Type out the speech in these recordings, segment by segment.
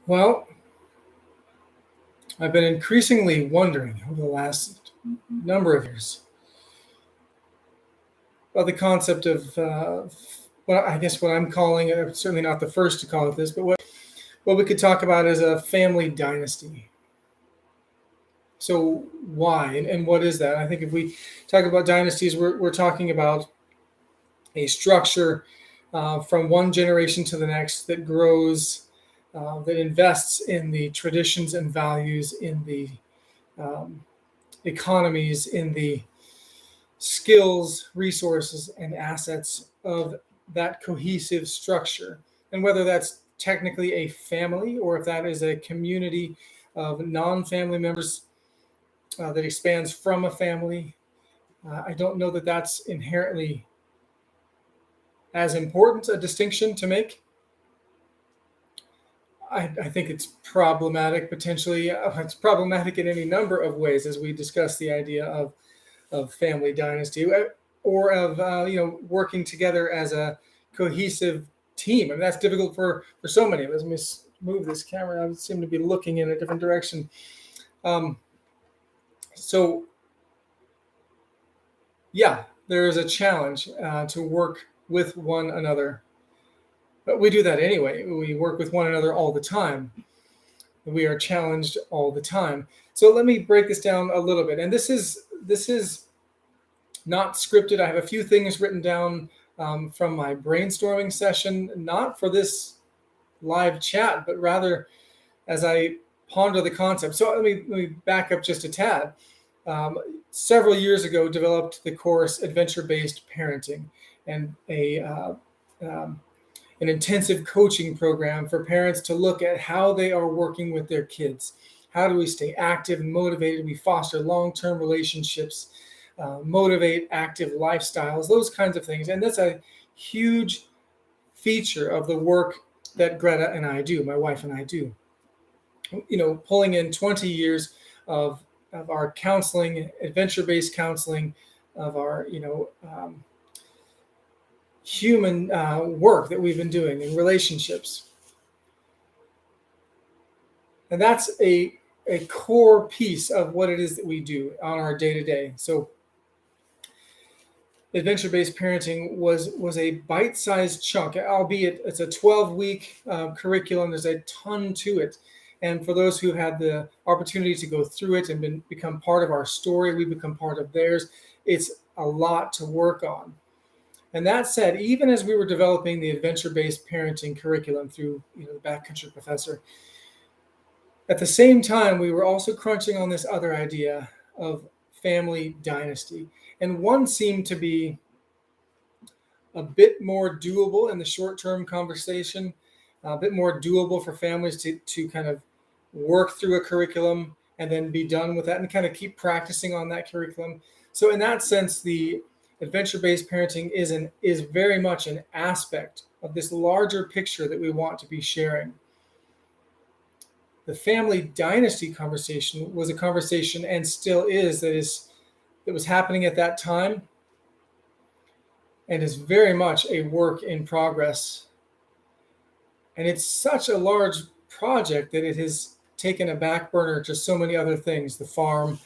Well, I've been increasingly wondering over the last number of years about the concept of what I'm calling, certainly not the first to call it this, but what we could talk about as a family dynasty. So why and what is that? I think if we talk about dynasties, we're talking about a structure from one generation to the next that grows, that invests in the traditions and values, in the um, economies, in the skills, resources, and assets of that cohesive structure. And whether that's technically a family or if that is a community of non family members that expands from a family, I don't know that that's inherently as important a distinction to make. I think it's problematic potentially. It's problematic in any number of ways as we discuss the idea of family dynasty or of working together as a cohesive team. I mean, that's difficult for so many of us. Let me move this camera. I seem to be looking in a different direction. Um, so yeah, there is a challenge to work with one another, but we do that anyway. We work with one another all the time. We are challenged all the time. So let me break this down a little bit. And this is not scripted. I have a few things written down from my brainstorming session, not for this live chat, but rather as I ponder the concept. So let me back up just a tad. Several years ago, developed the course Adventure-Based Parenting, and an intensive coaching program for parents to look at how they are working with their kids. How do we stay active and motivated? We foster long-term relationships, motivate active lifestyles, those kinds of things. And that's a huge feature of the work that Greta and I do, my wife and I do. Pulling in 20 years of our counseling, adventure-based counseling, of our, human work that we've been doing in relationships. And that's a core piece of what it is that we do on our day-to-day. So adventure-based parenting was a bite-sized chunk, albeit it's a 12-week curriculum. There's a ton to it. And for those who had the opportunity to go through it and become part of our story, we become part of theirs. It's a lot to work on. And that said, even as we were developing the adventure-based parenting curriculum through the Backcountry Professor, at the same time, we were also crunching on this other idea of family dynasty. And one seemed to be a bit more doable in the short-term conversation, a bit more doable for families to kind of work through a curriculum and then be done with that and kind of keep practicing on that curriculum. So in that sense, the adventure-based parenting is very much an aspect of this larger picture that we want to be sharing. The family dynasty conversation was a conversation, and still is, that was happening at that time and is very much a work in progress. And it's such a large project that it has taken a back burner to so many other things: the farm,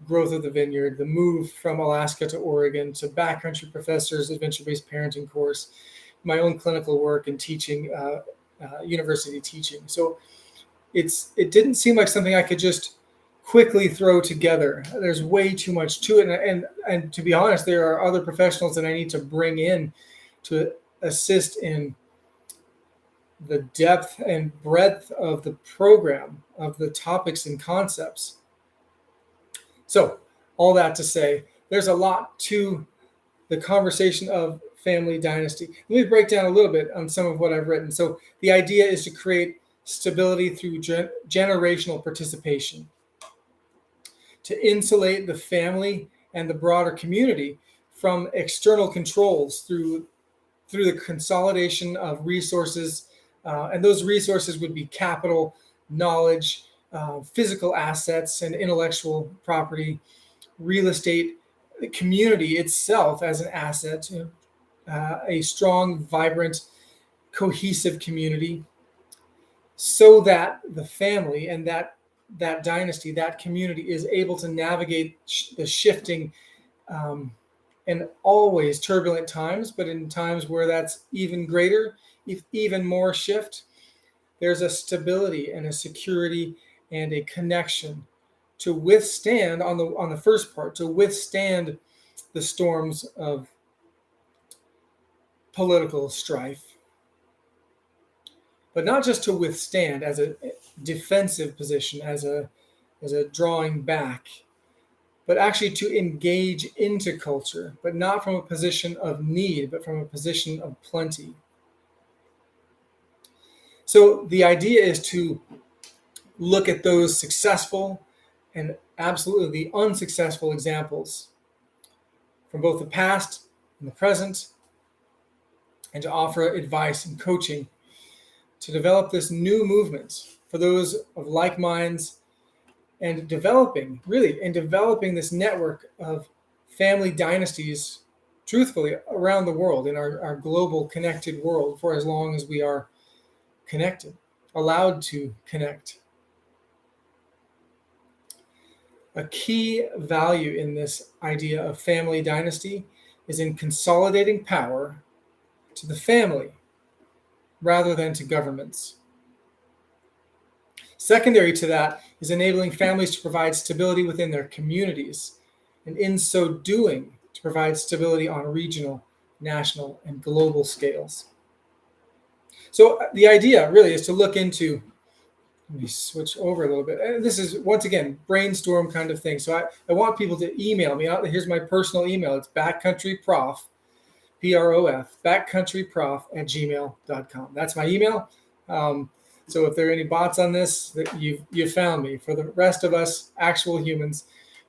growth of the vineyard, the move from Alaska to Oregon, to Backcountry Professor's adventure-based parenting course, my own clinical work and teaching, university teaching. So it didn't seem like something I could just quickly throw together. There's way too much to it. And to be honest, there are other professionals that I need to bring in to assist in the depth and breadth of the program, of the topics and concepts. So all that to say, there's a lot to the conversation of family dynasty. Let me break down a little bit on some of what I've written. So the idea is to create stability through generational participation, to insulate the family and the broader community from external controls through the consolidation of resources. And those resources would be capital, knowledge, physical assets, and intellectual property, real estate, the community itself as an asset, a strong, vibrant, cohesive community. so that the family and that dynasty, that community is able to navigate the shifting um, and always turbulent times, but in times where that's even greater, even more shift, there's a stability and a security and a connection to withstand on the first part, to withstand the storms of political strife, but not just to withstand as a defensive position, as a drawing back, but actually to engage into culture, but not from a position of need, but from a position of plenty. So the idea is to look at those successful and absolutely the unsuccessful examples from both the past and the present, and to offer advice and coaching to develop this new movement for those of like minds, and developing this network of family dynasties, truthfully, around the world, in our global connected world, for as long as we are connected, allowed to connect. A key value in this idea of family dynasty is in consolidating power to the family rather than to governments. Secondary to that is enabling families to provide stability within their communities, and in so doing, to provide stability on regional, national, and global scales. So the idea really is to look into, let me switch over a little bit. And this is, once again, brainstorm kind of thing. So I want people to email me. Here's my personal email. It's backcountryprof, P-R-O-F, backcountryprof@gmail.com. That's my email. So if there are any bots on this, that you've found me. For the rest of us, actual humans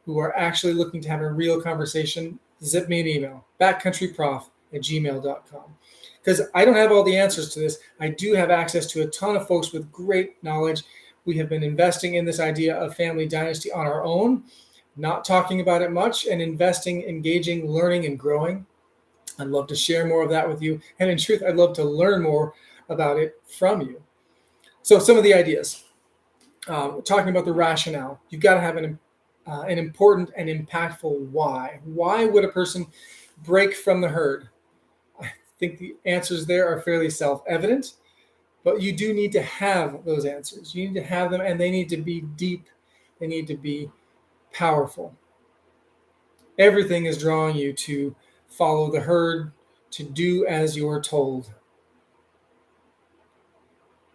who are actually looking to have a real conversation, zip me an email, backcountryprof@gmail.com. Because I don't have all the answers to this. I do have access to a ton of folks with great knowledge. We have been investing in this idea of family dynasty on our own, not talking about it much, and investing, engaging, learning, and growing. I'd love to share more of that with you. And in truth, I'd love to learn more about it from you. So some of the ideas, talking about the rationale, you've got to have an important and impactful why. Why would a person break from the herd? I think the answers there are fairly self-evident, but you do need to have those answers. You need to have them, and they need to be deep. They need to be powerful. Everything is drawing you to follow the herd, to do as you're told.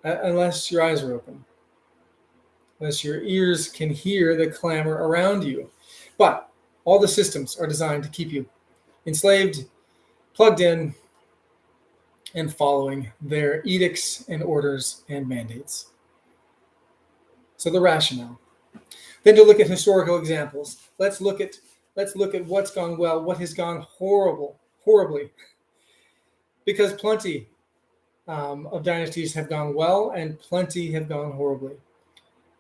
Unless your eyes are open, unless your ears can hear the clamor around you. But all the systems are designed to keep you enslaved, plugged in, and following their edicts and orders and mandates. So the rationale. Then to look at historical examples. Let's look at what's gone well, what has gone horribly. Because plenty of dynasties have gone well, and plenty have gone horribly.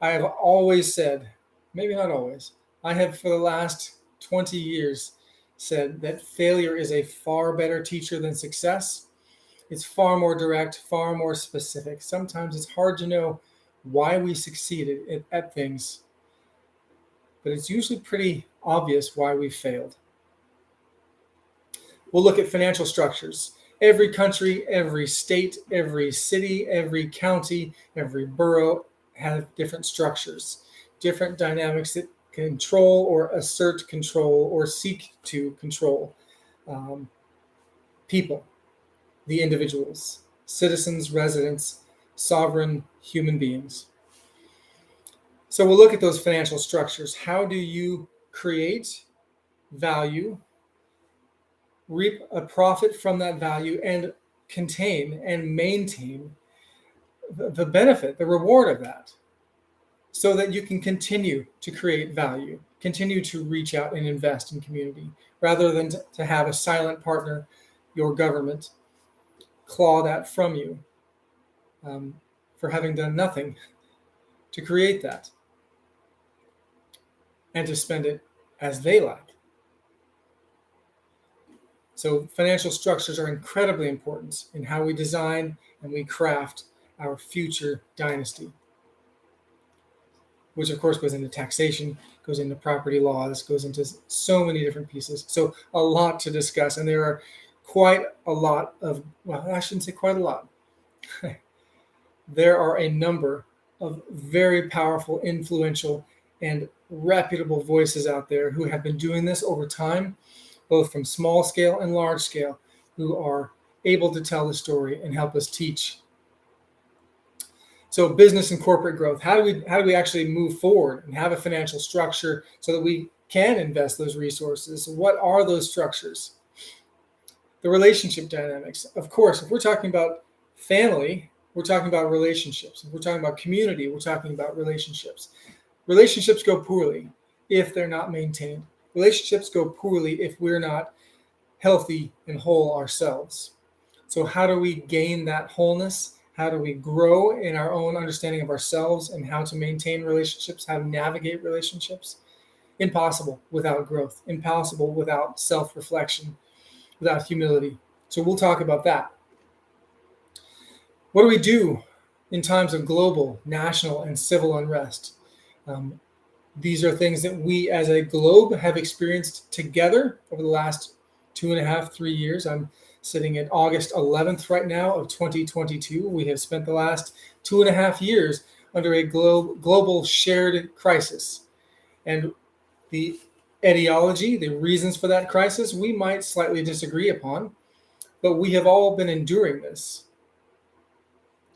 I have always said, maybe not always, I have for the last 20 years said that failure is a far better teacher than success. It's far more direct, far more specific. Sometimes it's hard to know why we succeeded at things, but it's usually pretty obvious why we failed. We'll look at financial structures. Every country, every state, every city, every county, every borough have different structures, different dynamics that control or assert control or seek to control people, the individuals, citizens, residents, sovereign human beings. So we'll look at those financial structures. How do you create value, reap a profit from that value, and contain and maintain the benefit, the reward of that, so that you can continue to create value, continue to reach out and invest in community, rather than to have a silent partner, your government, claw that from you for having done nothing to create that and to spend it as they like. So financial structures are incredibly important in how we design and we craft our future dynasty, which of course goes into taxation, goes into property laws, goes into so many different pieces. So a lot to discuss, and there are quite a lot of, well, I shouldn't say quite a lot. There are a number of very powerful, influential, and reputable voices out there who have been doing this over time, both from small scale and large scale, who are able to tell the story and help us teach. So business and corporate growth, how do we actually move forward and have a financial structure so that we can invest those resources? What are those structures? The relationship dynamics. Of course, if we're talking about family, we're talking about relationships. If we're talking about community, we're talking about relationships. Relationships go poorly if they're not maintained. Relationships go poorly if we're not healthy and whole ourselves. So how do we gain that wholeness? How do we grow in our own understanding of ourselves and how to maintain relationships, how to navigate relationships? Impossible without growth, impossible without self-reflection, without humility. So we'll talk about that. What do we do in times of global, national, and civil unrest? These are things that we as a globe have experienced together over the last 2.5, 3 years. I'm sitting at August 11th right now of 2022. We have spent the last 2.5 years under a global shared crisis. And the etiology, the reasons for that crisis, we might slightly disagree upon, but we have all been enduring this.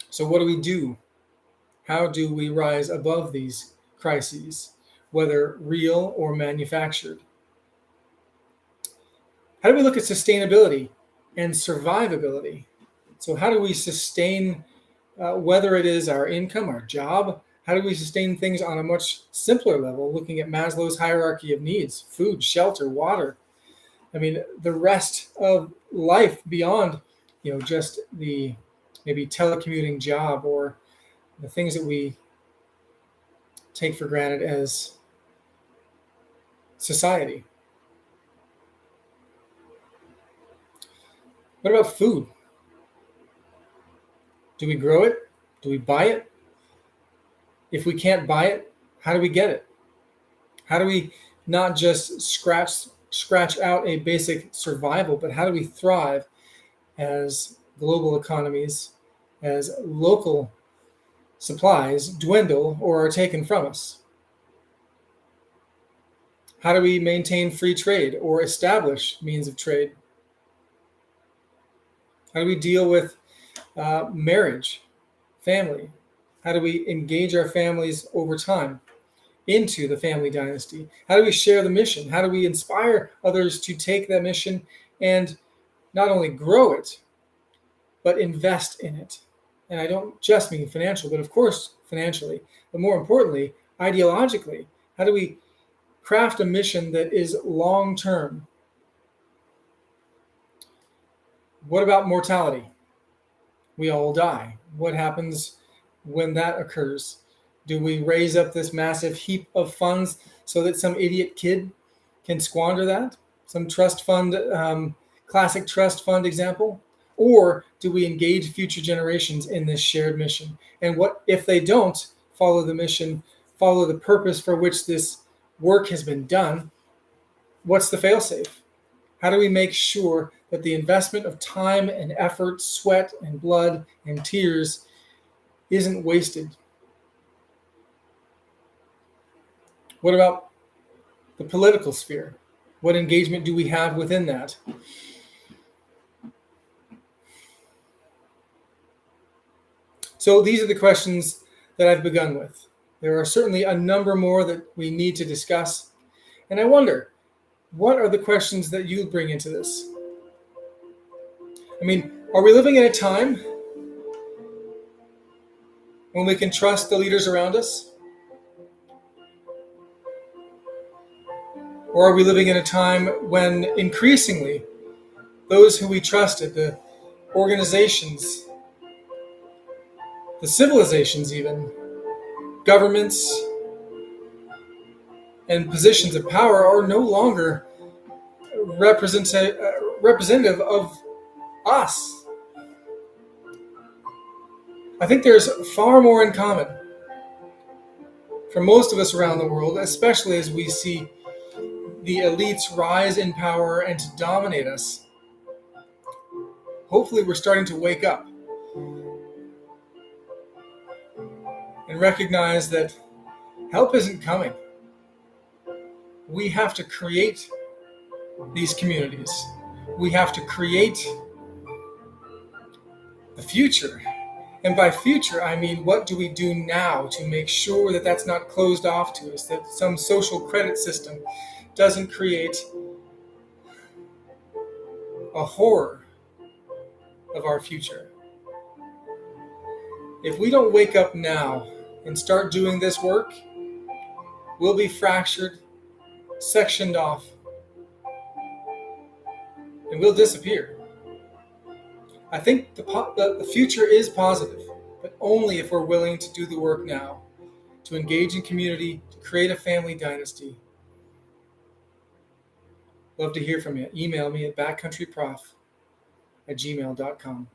So what do we do? How do we rise above these crises, whether real or manufactured? How do we look at sustainability and survivability? So how do we sustain, whether it is our income, our job, how do we sustain things on a much simpler level, looking at Maslow's hierarchy of needs, food, shelter, water? I mean, the rest of life beyond, just the maybe telecommuting job or the things that we take for granted as society. What about food? Do we grow it? Do we buy it? If we can't buy it, how do we get it? How do we not just scratch out a basic survival, but how do we thrive as global economies, as local supplies dwindle or are taken from us? How do we maintain free trade or establish means of trade? How do we deal with marriage, family? How do we engage our families over time into the family dynasty? How do we share the mission? How do we inspire others to take that mission and not only grow it, but invest in it? And I don't just mean financial, but of course financially, but more importantly, ideologically. How do we craft a mission that is long-term? What about mortality? We all die. What happens when that occurs? Do we raise up this massive heap of funds so that some idiot kid can squander that? Some trust fund, classic trust fund example? Or do we engage future generations in this shared mission? And what if they don't follow the mission, follow the purpose for which this work has been done? What's the failsafe? How do we make sure that the investment of time and effort, sweat and blood and tears isn't wasted? What about the political sphere? What engagement do we have within that? So these are the questions that I've begun with. There are certainly a number more that we need to discuss. And I wonder, what are the questions that you bring into this? I mean, are we living in a time when we can trust the leaders around us? Or are we living in a time when increasingly those who we trusted, the organizations, the civilizations even, governments, and positions of power are no longer representative of us? I think there's far more in common for most of us around the world, especially as we see the elites rise in power and to dominate us. Hopefully, we're starting to wake up and recognize that help isn't coming. We have to create these communities. We have to create the future. And by future, I mean, what do we do now to make sure that that's not closed off to us, that some social credit system doesn't create a horror of our future? If we don't wake up now and start doing this work, we'll be fractured, sectioned off, and we'll disappear. I think the future is positive, but only if we're willing to do the work now, to engage in community, to create a family dynasty. Love to hear from you. Email me at backcountryprof@gmail.com.